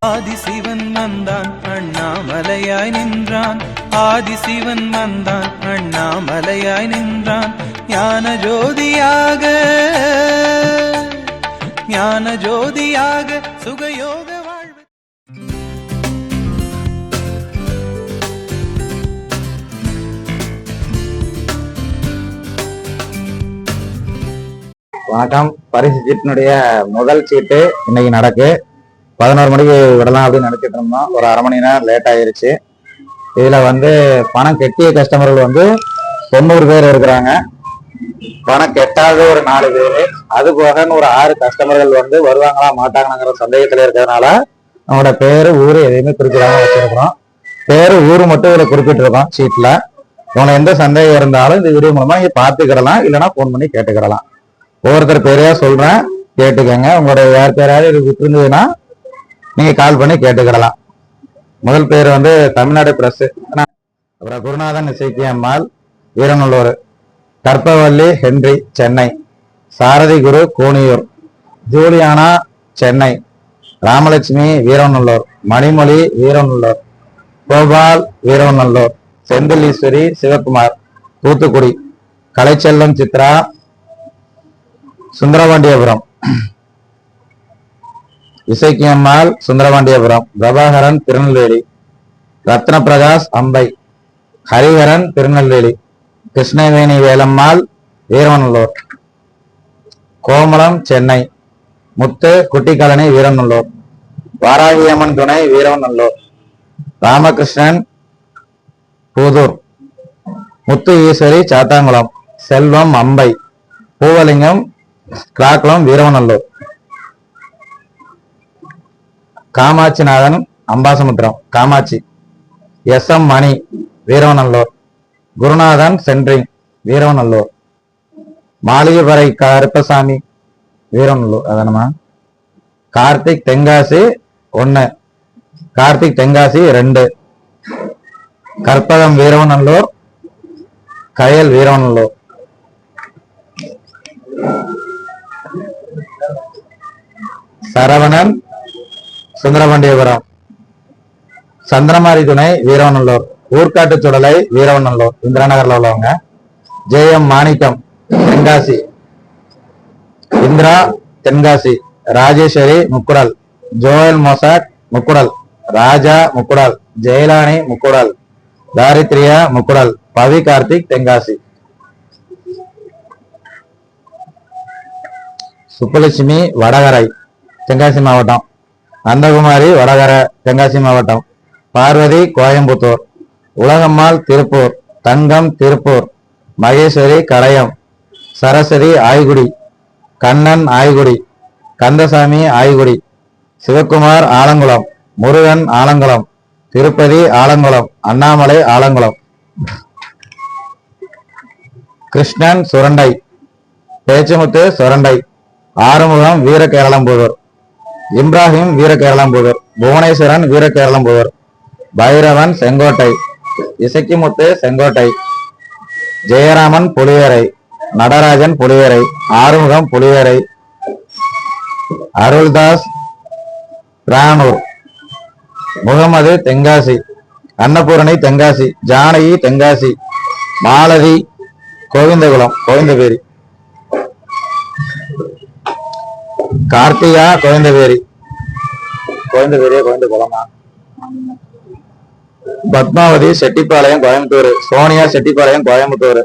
ஆதிசிவன் வந்தான் அண்ணாமலையாய் நின்றான். ஆதிசிவன் வந்தான் அண்ணாமலையாய் நின்றான். ஞான ஜோதியாக ஞான ஜோதியாக சுகயோக வாழ்வு. வணக்கம். பரிசு சீட்டினுடைய முதல் சீட்டு இன்னைக்கு நடக்கு. 11 மணிக்கு விடலாம் அப்படின்னு நினைச்சிட்டு இருந்தோம். ஒரு அரை மணி நேரம் லேட் ஆயிருச்சு. இதுல பணம் கெட்டிய கஸ்டமர்கள் 90 பேர் இருக்கிறாங்க. பணம் கெட்டாத ஒரு 4 பேர். அது போக ஒரு 6 கஸ்டமர்கள் வருவாங்களா மாட்டாங்களாங்கிற சந்தேகத்துல இருக்கிறதுனால நம்மளோட பேரு ஊரு எதையுமே குறிப்பிடாம வச்சிருக்கிறோம். பேரு ஊரு மட்டும் இதுல குறிப்பிட்டிருக்கோம் சீட்ல. உங்களுக்கு எந்த சந்தேகம் இருந்தாலும் இந்த வீடியோ மூலமா நீங்க பார்த்துக்கிடலாம், இல்லைன்னா போன் பண்ணி கேட்டுக்கிடலாம். ஒவ்வொருத்தர் பேரையா சொல்றேன், கேட்டுக்கங்க. உங்களுடைய யார் பேராவது விட்டுருந்ததுன்னா நீங்க கால் பண்ணி கேட்டுக்கிடலாம். முதல் பேர் தமிழ்நாடு பிரஸ். அப்புறம் குருநாதன் இசைக்கியம்மாள் வீரநல்லூர், கற்பவல்லி ஹென்றி சென்னை, சாரதி குரு கூனியூர், ஜூலியானா சென்னை, ராமலட்சுமி வீரநல்லூர், மணிமொழி வீரநல்லூர், கோபால் வீரநல்லூர், செந்திலீஸ்வரி சிவகுமார் தூத்துக்குடி, கலைச்செல்லம் சித்ரா சுந்தரபாண்டியபுரம், இசைக்கியம்மாள் சுந்தரபாண்டியபுரம், பிரபாகரன் திருநெல்வேலி, ரத்ன பிரகாஷ் அம்பை, ஹரிஹரன் திருநெல்வேலி, கிருஷ்ணவேணி வேலம்மாள் வீரநல்லூர், கோமலம் சென்னை, முத்து குட்டிக்காலனி வீரநல்லூர், வாராகியம்மன் துணை வீரநல்லூர், ராமகிருஷ்ணன் புதூர், முத்து ஈஸ்வரி சாத்தாங்குளம், செல்வம் அம்பை, பூவலிங்கம் கிராக்குளம் வீரவநல்லூர், காமாட்சிநாதன் அம்பாசமுத்திரம் காமாட்சி, எஸ் எம் மணி வீரவநல்லூர், குருநாதன் சென்ட்ரிங் வீரவநல்லூர், மாளிகைப்பறை கருப்பசாமி வீரவநல்லூர். அதானமா கார்த்திக் தென்காசி 1, கார்த்திக் தென்காசி 2, கற்பகம் வீரவநல்லூர், கயல் வீரவநல்லூர், சரவணன் சுந்தரபாண்டியபுரம், சந்திரமாரி துணை வீரவநல்லூர், ஊர்காட்டு சுடலை வீரவநல்லூர் இந்திரா நகர்ல உள்ளவங்க, ஜே எம் மாணிக்கம் தென்காசி, இந்திரா தென்காசி, ராஜேஸ்வரி முக்குடல், ஜோயல் மொசாட் முக்குடல், ராஜா முக்குடல், ஜெயலானி முக்குடல், தாரித்ரியா முக்குடல், பவி கார்த்திக் தென்காசி, சுப்புலட்சுமி வடகரை தென்காசி மாவட்டம், நந்தகுமாரி வடகரை தென்காசி மாவட்டம், பார்வதி கோயம்புத்தூர், உலகம்மாள் திருப்பூர், தங்கம் திருப்பூர், மகேஸ்வரி கடையம், சரஸ்வதி ஆய்குடி, கண்ணன் ஆய்குடி, கந்தசாமி ஆய்குடி, சிவகுமார் ஆலங்குளம், முருகன் ஆலங்குளம், திருப்பதி ஆலங்குளம், அண்ணாமலை ஆலங்குளம், கிருஷ்ணன் சுரண்டை, பேச்சுமுத்து சுரண்டை, ஆறுமுகம் வீர கேரளம்புதூர், இப்ராஹிம் வீர கேரளம்புதூர், புவனேஸ்வரன் வீர கேரளம்புதூர், பைரவன் செங்கோட்டை, இசக்கிமுத்து செங்கோட்டை, ஜெயராமன் புலியரை, நடராஜன் புலியரை, ஆறுமுகம் புலியரை, அருள்தாஸ் ரானூர், முகமது தென்காசி, அன்னபூரணி தென்காசி, ஜானகி தென்காசி, மாலதி கோவிந்தகுளம் கோவிந்தபேரி, கார்த்திகா கோவிந்தபேரி கோவிந்தகுளமா, பத்மாவதி செட்டிப்பாளையம் கோயம்புத்தூர், சோனியா செட்டிப்பாளையம் கோயம்புத்தூர்,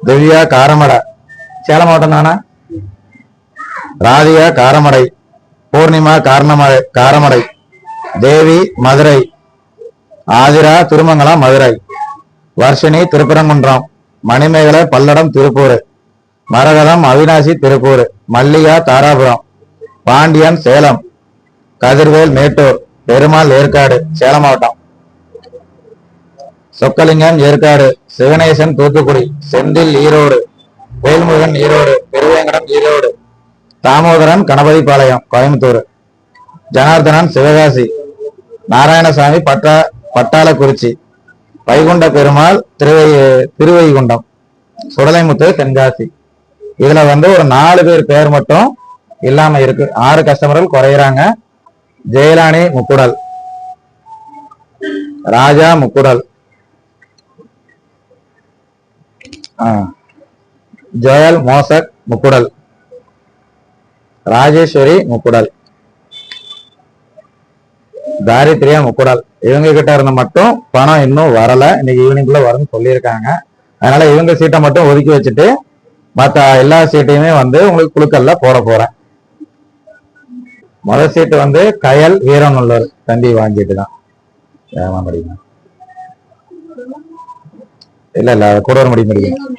திவ்யா காரமடை சேலம் மாவட்டம் தானா, ராதிகா காரமடை, பூர்ணிமா காரமடை, தேவி மதுரை, ஆதிரா திருமங்கலம் மதுரை, வர்ஷினி திருப்பரங்குன்றம், மணிமேகலை பல்லடம் திருப்பூர், மரகதம் அவினாசி திருப்பூர், மல்லிகா தாராபுரம், பாண்டியன் சேலம், கதிர்வேல் மேட்டூர், பெருமாள் ஏற்காடு சேலம் மாவட்டம், சொக்கலிங்கம் ஏற்காடு, சிவனேசன் தூத்துக்குடி, செந்தில் ஈரோடு, வேல்முருகன் ஈரோடு, பெருவேங்கடம் ஈரோடு, தாமோதரன் கணபதிபாளையம் கோயம்புத்தூர், ஜனார்தனன் சிவகாசி, நாராயணசாமி பட்டாளக்குறிச்சி, வைகுண்ட பெருமாள் திருவைகுண்டம், சுடலைமுத்து தென்காசி. இதுல ஒரு 4 பேர் பெயர் மட்டும் இல்லாம இருக்கு. 6 கஸ்டமர்கள் குறையிறாங்க. ஜெயலானி முக்குடல், ராஜா முக்குடல், ஜோயல் மோசக் முக்குடல், ராஜேஸ்வரி முக்குடல், தாரித்ரியா முக்குடல். இவங்க கிட்ட இருந்த மட்டும் பணம் இன்னும் வரல, இன்னைக்கு ஈவினிங்குள்ள வரும்னு சொல்லியிருக்காங்க. அதனால இவங்க சீட்டை மட்டும் ஒதுக்கி வச்சுட்டு மற்ற எல்லா சீட்டையுமே வந்து உங்களுக்கு குழுக்கள்ல போட போறேன். முதல் சீட்டு வந்து கயல் வீரநல்லூர் தம்பி வாங்கிட்டு தான் படிக்கணும். இல்ல கூட ஒரு மடி படிக்கணும்,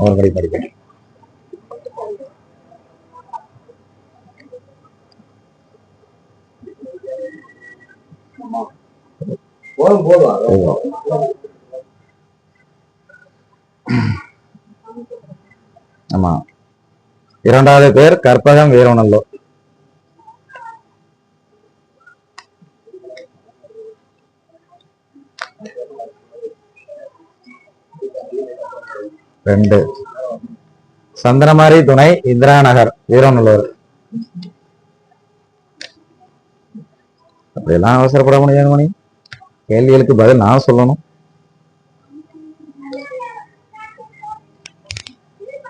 ஒரு மடி படிக்கணும். ஆமா, இரண்டாவது பேர் கற்பகம் வீரநல்லூர். ரெண்டு சந்திரமாரி துணை இந்திரா நகர் வீரநல்லூர். அப்படியெல்லாம் அவசரப்பட முடியாது மணி, கேள்விகளுக்கு பதில் நான் சொல்லணும்.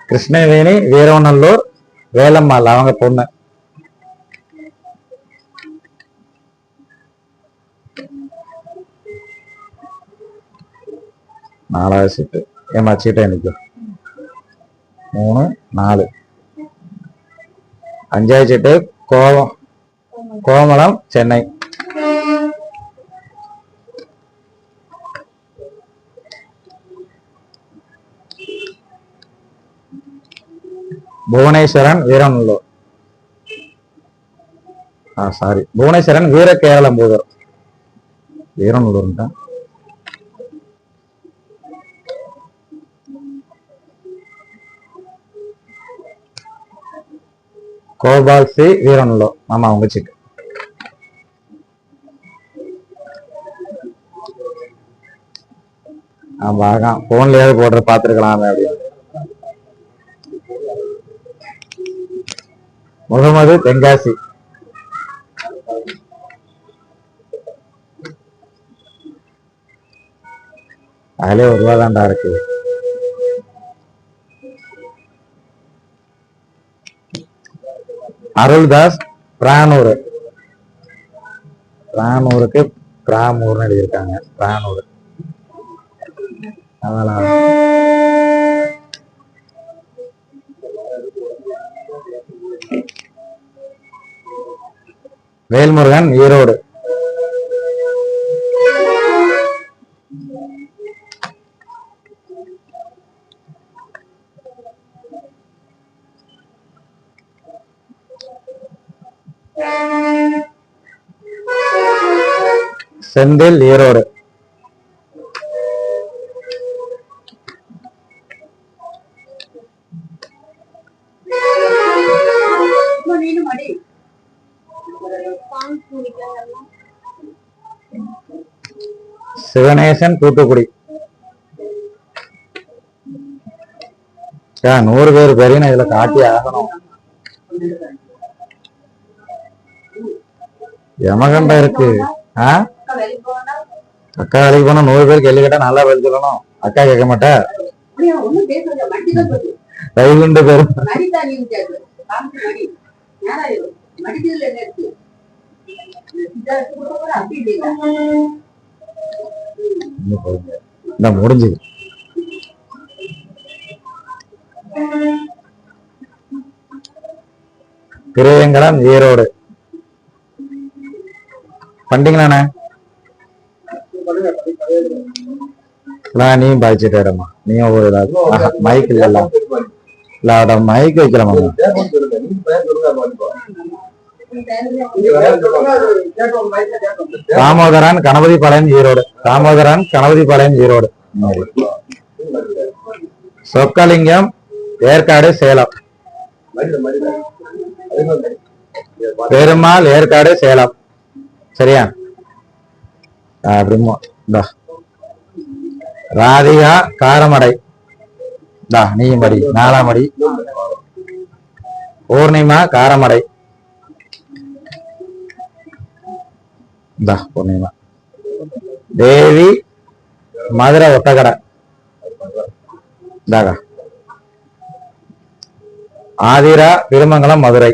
கிருஷ்ணவேணி வீரநல்லூர் வேலம்மாள் அவங்க பொண்ணு. நாலாவது சீட்டு ஏமா சீட்டை எனக்கு 3 4. அஞ்சாவது சீட்டு கோமலம் சென்னை. புவனேஸ்வரன் வீரநல்லூர், சாரி புவனேஸ்வரன் வீர கேரளம்பூதர் வீரநல்லூர் தான். கோபால் சி வீரநல்லூர். ஆமா உங்க சீட்டு. போன்லயாவது போடுற பாத்துருக்கலாமே அப்படின்னு. முகமது தென்காசி. அதுல 1 ரூபா தான்டா இருக்கு. அருள்தாஸ் பிரானூர், பிரானூருக்கு பிராமூர்னு எழுதியிருக்காங்க. பிரானூர் வேல்முருகன் ஈரோடு. செந்தில் ஈரோடு. சிவனேசன் தூத்துக்குடி. 100 பேர் பேரையும் இதுல காட்டி ஆகணும். யமகண்ட இருக்கு. அக்கா வேலைக்கு போனா 100 பேர் கேள்வி கேட்டா நல்லா பதில் சொல்லணும். அக்கா கேட்க மாட்டா, தைகுண்டு பேரும் முடிஞ்சது. திருவேங்கடம் ஈரோடு. பண்ணிட்டீங்களாண்ணே? நீயும் பாய்ச்சிட்டு வரமா, நீயும் ஒரு மைக் இல்ல மைக் வைக்கலாமா? தாமோதரன் கணபதிபாளையம் ஈரோடு. தாமோதரன் கணபதிபாளையம் ஈரோடு. சொக்கலிங்கம் ஏற்காடு சேலம். பெருமாள் ஏற்காடு சேலம். சரியா? ராதிகா காரமடை. நீயும் படி, 4ஆம் அடி. பூர்ணிமா காரமடை. இந்தா பூர்ணிமா. தேவி மதுரை ஒத்தக்கடை. இந்தாக்கா. ஆதிரா திருமங்கலம் மதுரை.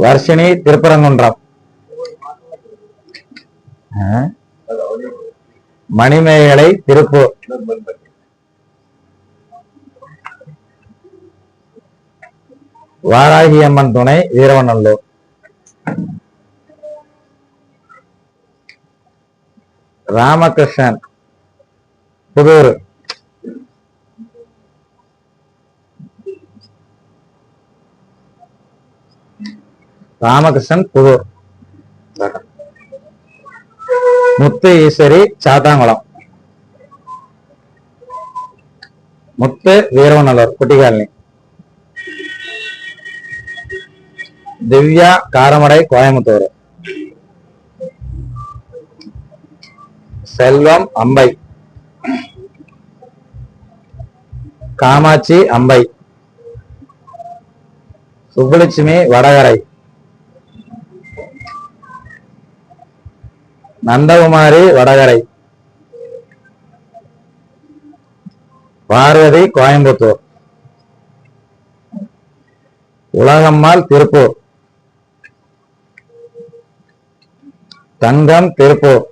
வர்ஷினி திருப்பரங்குன்றம். மணிமேகலை திருப்பூர். வாராகியம்மன் துணை வீரவநல்லூர். ராமகிருஷ்ணன் புதூர். ராமகிருஷ்ணன் புதூர். முத்து ஈஸ்வரி சாத்தாங்குளம். முத்து வீரவநல்லூர் குட்டிகாலனி. திவ்யா காரமடை கோயம்புத்தூர். செல்வம் அம்பை. காமாட்சி அம்பை. சுப்புலட்சுமி வடகரை. நந்தகுமாரி வடகரை. பார்வதி கோயம்புத்தூர். உலகம்மாள் திருப்பூர். தங்கம் திருப்பூர்.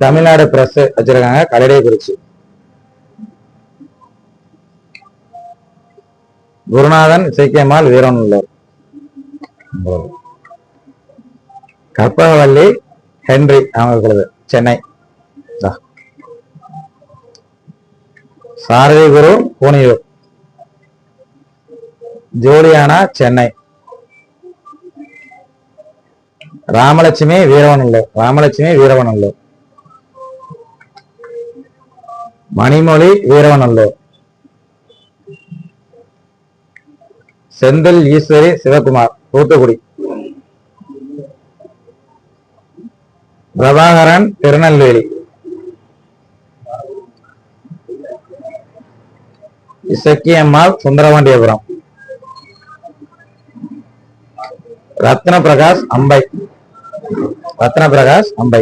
தமிழ்நாடு பிரஸ் வச்சிருக்காங்க கடைக்குறிச்சி. குருநாதன் இசைக்கியம்மாள் வீரநல்லூர். கற்பகவல்லி ஹென்றி அவங்களுக்கு சென்னை. சாரதி குரு பூனியூர். ஜூலியானா சென்னை. ராமலட்சுமி வீரவநல்லூர். ராமலட்சுமி வீரவநல்லூர். மணிமொழி வீரவநல்லூர். செந்தில் ஈஸ்வரி சிவகுமார் தூத்துக்குடி. பிரபாகரன் திருநெல்வேலி. இசக்கியம்மாள் சுந்தரபாண்டியபுரம். ரத்ன பிரகாஷ் அம்பை. ரத்ன பிரகாஷ் அம்பை.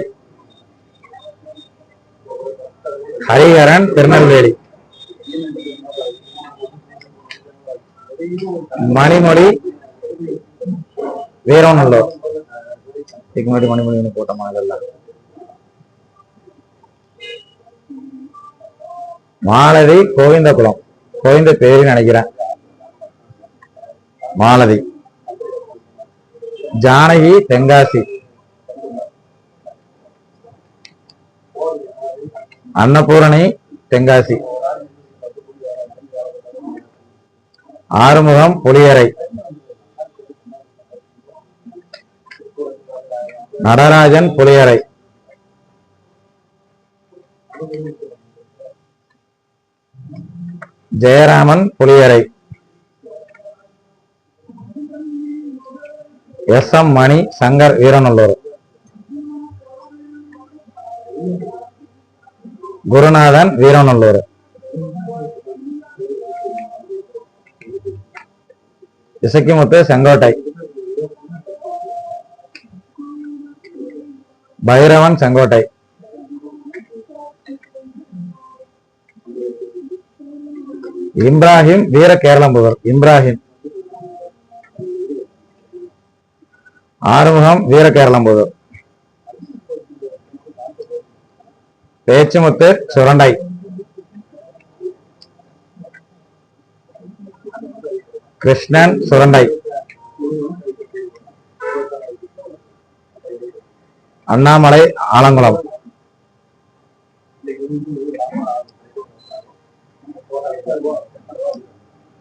ஹரிஹரன் திருநெல்வேலி. மணிமொழி வீரவநல்லூர். இதுக்கு முன்னாடி மணிமொழி போட்டோமா இதெல்லாம். மாலதி கோவிந்தகுளம். கோவிந்த பேரு நினைக்கிறேன். மாலதி. ஜானகி தென்காசி. அன்னபூரணி தென்காசி. ஆறுமுகம் புளியரை. நடராஜன் புளியரை. ஜெயராமன் புளியரை. எஸ் எம் மணி சங்கர் வீரநல்லூர். குருநாதன் வீரநல்லூர். இசக்கிமுத்து செங்கோட்டை. பைரவன் செங்கோட்டை. இப்ராஹிம் வீர கேரளம்புதூர். இப்ராஹிம். ஆறுமுகம் வீர கேரளம்புதூர். பேச்சுமுத்து சுரண்டை. கிருஷ்ணன் சுரண்டை. அண்ணாமலை ஆலங்குளம்.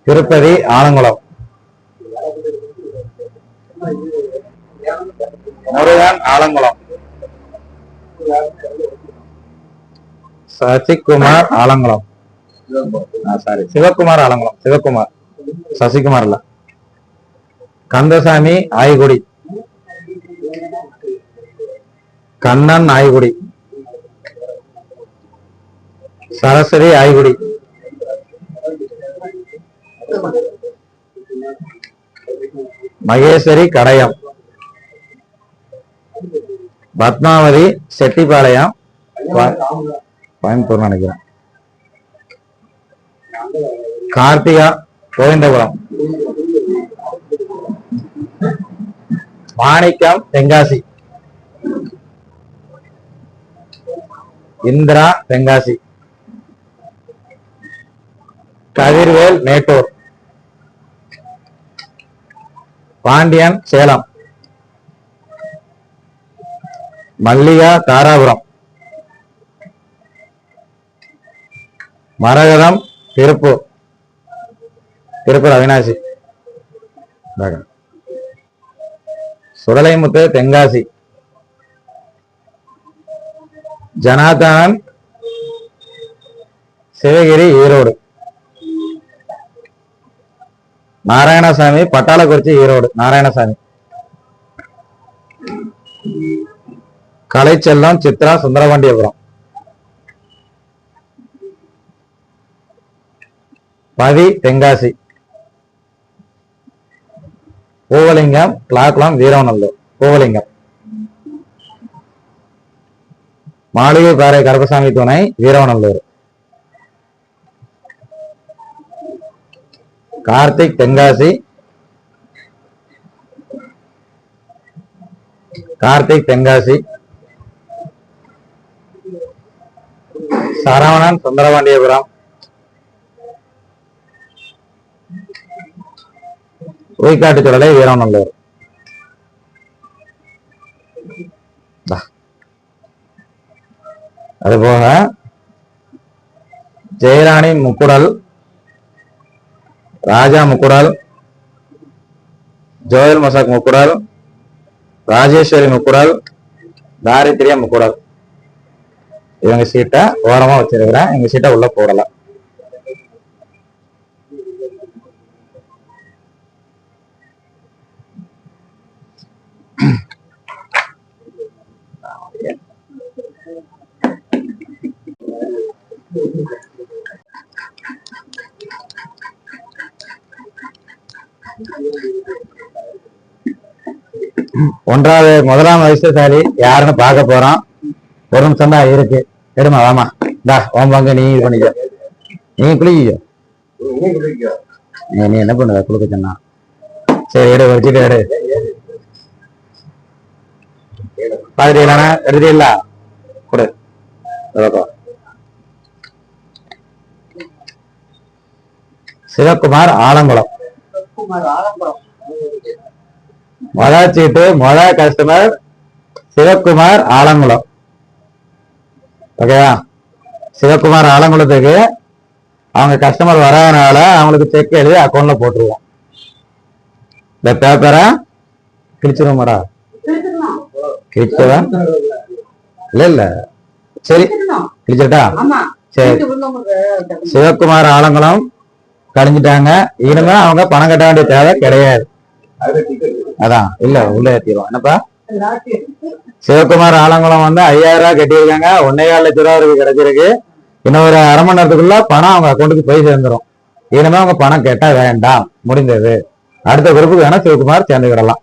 திருப்பதி ஆலங்குளம். முருகன் ஆலங்குளம். சசிகுமார் ஆலங்குளம். சாரி சிவகுமார் ஆலங்குளம். சிவகுமார் சசிகுமார் இல்ல. கந்தசாமி ஆய்குடி. கண்ணன் ஆய்குடி. சரஸ்வதி ஆய்குடி. மகேஸ்வரி கடையம், பத்மாவதி செட்டிப்பாளையம், கோயம்புத்தூர் நினைக்கிறேன். கார்த்திகா கோவிந்தபுரம், மாணிக்கம் தென்காசி, இந்திரா தென்காசி, கதிர்வேல் மேட்டூர், பாண்டியன் சேலம், மல்லிகா தாராபுரம், மரகதம் திருப்பூர், திருப்பூர் அவினாசி, சுடலைமுத்து தென்காசி, ஜனார்தனன் சிவகிரி ஈரோடு, நாராயணசாமி பட்டாளக்குறிச்சி ஈரோடு நாராயணசாமி, கலைச்செல்லம் சித்ரா சுந்தரபாண்டியபுரம், பவி தென்காசி, பூவலிங்கம் கிளாக்குளம் வீரவநல்லூர், பூவலிங்கம், மாளிகைப்பாறை கருப்பசாமி துணை வீரவநல்லூர், கார்த்திக் தென்காசி, கார்த்திக் தென்காசி, சரவணன் சுந்தரபாண்டியபுரம், உய்காட்டு சுடலை வீரவநல்லூர். அதுபோக ஜெயராணி முக்குடல், ராஜா முக்குடல், ஜோயல் மசாக் முக்குடல், ராஜேஸ்வரி முக்குடல், தாரித்ரியா முக்குடல். இவங்க சீட்டை ஓரமா வச்சிருக்கிறேன், எங்க சீட்டை உள்ள போடல. முதலாம் வயசுசாலி யாருன்னு பார்க்க போறோம். ஒரு நிமிஷம் தான் இருக்கு, எடுமா வாமா, டா உன் பங்கு நீ இது பண்ணிக்க, நீ குளிக்க, நீ என்ன பண்ணுவ குளிக்க சொன்னா. சரி எடு, வச்சுட்டு எடு, பாத்துட்டீங்களா? எடுத்தீங்களா? கொடு. சிவகுமார் ஆலங்குளம், முதல் சீட்டு முதல் கஸ்டமர் சிவகுமார் ஆலங்குளம். ஓகேவா? சிவகுமார் ஆலங்குளத்துக்கு அவங்க கஸ்டமர் வராதனால அவங்களுக்கு செக் எழுதி அக்கௌண்ட்ல போட்டுருவோம். இந்த பேப்பரை கிழிச்சிருவோமாடா? கிழிச்சதா? இல்ல இல்ல, சரி கிழிச்சட்டா? சரி, சிவகுமார் ஆலங்குளம் கழிஞ்சிட்டாங்க. இனிமே அவங்க பணம் கட்ட வேண்டிய தேவை கிடையாது. அதான் இல்ல, உள்ள ஏற்றிடுவோம். என்னப்பா, சிவகுமார் ஆலங்குளம் வந்து 5000 ரூபாய் கட்டியிருக்காங்க, 1.25 லட்சம் ரூபாய் இருக்கு கிடைச்சிருக்கு. இன்னும் ஒரு அரை மணி நேரத்துக்குள்ள பணம் அவங்க அக்கௌண்ட்டுக்கு போய் சேர்ந்துடும். இனிமே அவங்க பணம் கேட்டா வேண்டாம், முடிந்தது. அடுத்த குரூப்புக்கு வேணா சிவகுமார் சேர்ந்துக்கிடலாம்.